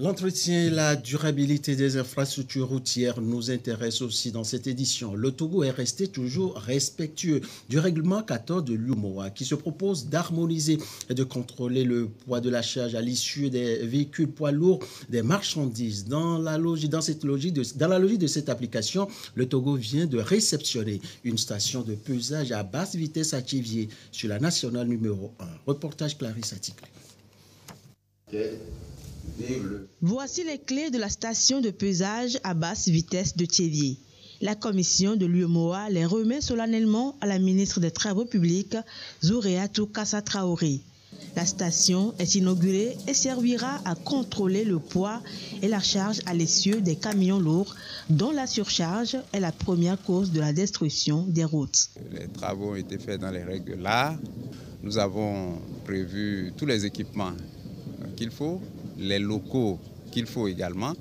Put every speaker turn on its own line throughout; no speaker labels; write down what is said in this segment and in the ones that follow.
L'entretien et la durabilité des infrastructures routières nous intéressent aussi dans cette édition. Le Togo est resté toujours respectueux du règlement 14 de l'UMOA qui se propose d'harmoniser et de contrôler le poids de la charge à l'issue des véhicules poids lourds des marchandises. Dans la logique de cette application, le Togo vient de réceptionner une station de pesage à basse vitesse à Thiévié sur la nationale numéro 1. Reportage Clarisse Aticlé.
Voici les clés de la station de pesage à basse vitesse de Thiévié. La commission de l'UMOA les remet solennellement à la ministre des Travaux publics, Zouréatou Kassa Traoré. La station est inaugurée et servira à contrôler le poids et la charge à l'essieu des camions lourds, dont la surcharge est la première cause de la destruction des routes.
Les travaux ont été faits dans les règles de l'art. Nous avons prévu tous les équipements qu'il faut, les locaux qu'il faut également.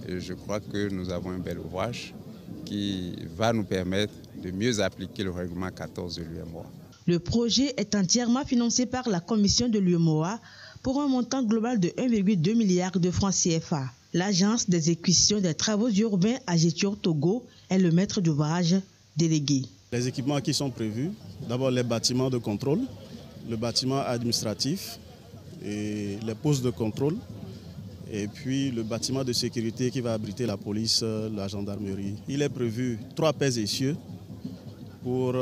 Et je crois que nous avons un bel ouvrage qui va nous permettre de mieux appliquer le règlement 14 de l'UMOA.
Le projet est entièrement financé par la commission de l'UMOA pour un montant global de 1,2 milliard de francs CFA. L'agence d'exécution des travaux urbains à Gétur Togo est le maître d'ouvrage délégué.
Les équipements qui sont prévus, d'abord les bâtiments de contrôle, le bâtiment administratif, et les postes de contrôle, et puis le bâtiment de sécurité qui va abriter la police, la gendarmerie. Il est prévu 3 pèses essieux pour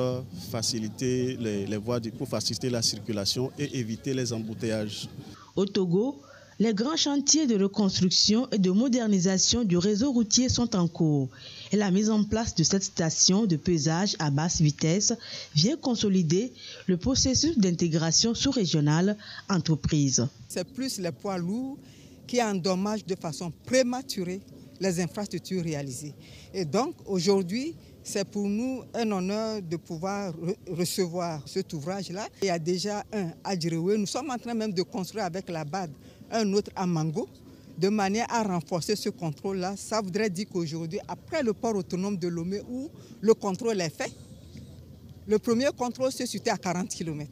faciliter les voies, pour faciliter la circulation et éviter les embouteillages.
Au Togo, les grands chantiers de reconstruction et de modernisation du réseau routier sont en cours et la mise en place de cette station de pesage à basse vitesse vient consolider le processus d'intégration sous-régionale entreprise.
C'est plus les poids lourds qui endommagent de façon prématurée les infrastructures réalisées. Et donc aujourd'hui, c'est pour nous un honneur de pouvoir recevoir cet ouvrage-là. Il y a déjà un à Djiréoué. Nous sommes en train même de construire avec la BAD un autre à Mango, de manière à renforcer ce contrôle-là. Ça voudrait dire qu'aujourd'hui, après le port autonome de Lomé, où le contrôle est fait, le premier contrôle se situe à 40 km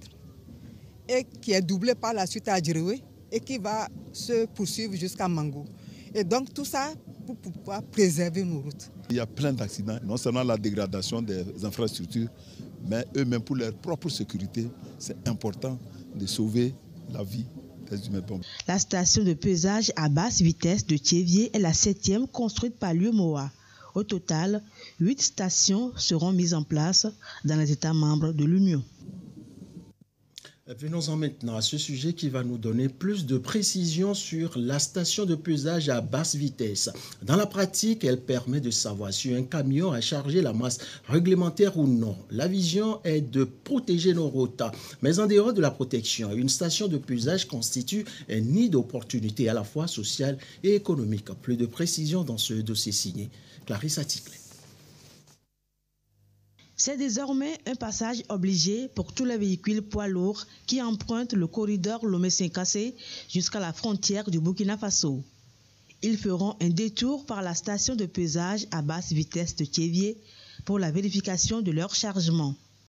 et qui est doublé par la suite à Djiréoué et qui va se poursuivre jusqu'à Mango. Et donc tout ça pour pouvoir préserver nos routes.
Il y a plein d'accidents, non seulement la dégradation des infrastructures, mais eux-mêmes pour leur propre sécurité, c'est important de sauver la vie des humains.
La station de pesage à basse vitesse de Thiévié est la 7e construite par l'UMOA. Au total, 8 stations seront mises en place dans les États membres de l'Union.
Venons-en maintenant à ce sujet qui va nous donner plus de précisions sur la station de pesage à basse vitesse. Dans la pratique, elle permet de savoir si un camion a chargé la masse réglementaire ou non. La vision est de protéger nos routes. Mais en dehors de la protection, une station de pesage constitue un nid d'opportunités à la fois sociales et économiques. Plus de précisions dans ce dossier signé Clarisse Aticlé.
C'est désormais un passage obligé pour tous les véhicules poids lourds qui empruntent le corridor Lomé-Sinkassé jusqu'à la frontière du Burkina Faso. Ils feront un détour par la station de pesage à basse vitesse de Thiévié pour la vérification de leur chargement.